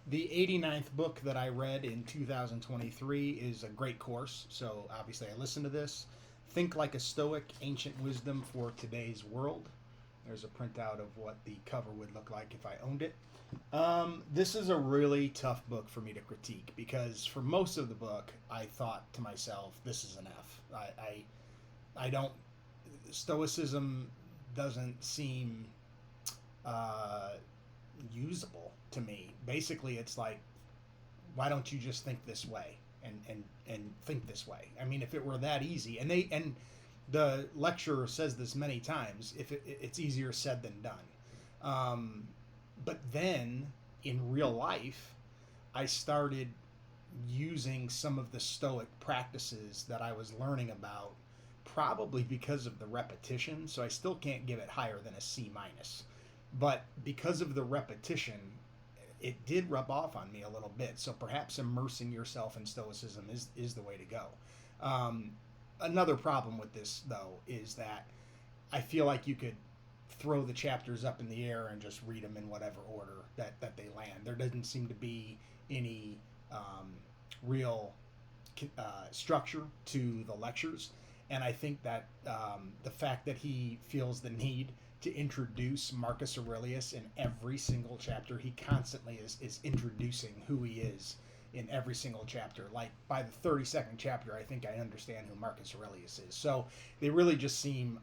The 89th book that I read in 2023 is a great course. So obviously, I listened to this. Think Like a Stoic: Ancient Wisdom for Today's World. There's a printout of what the cover would look like if I owned it. This is a really tough book for me to critique because for most of the book, I thought to myself, "This is an F." I don't. Stoicism doesn't seem uh, usable to me. Basically, it's like, why don't you just think this way and think this way? I mean, if it were that easy, and the lecturer says this many times, if it's easier said than done. But then in real life, I started using some of the Stoic practices that I was learning about, probably because of the repetition. So I still can't give it higher than a C minus, but because of the repetition, it did rub off on me a little bit. So perhaps immersing yourself in Stoicism is the way to go. Um, Another problem with this, though, is that I feel like you could throw the chapters up in the air and just read them in whatever order that they land. There doesn't seem to be any real structure to the lectures. And I think that the fact that he feels the need to introduce Marcus Aurelius in every single chapter, he constantly is introducing who he is in every single chapter. Like by the 32nd chapter, I think I understand who Marcus Aurelius is. So they really just seem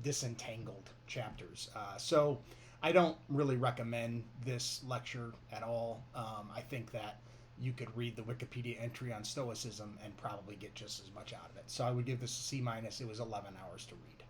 disentangled chapters. So I don't really recommend this lecture at all. I think that you could read the Wikipedia entry on Stoicism and probably get just as much out of it. So I would give this a C minus. It was 11 hours to read.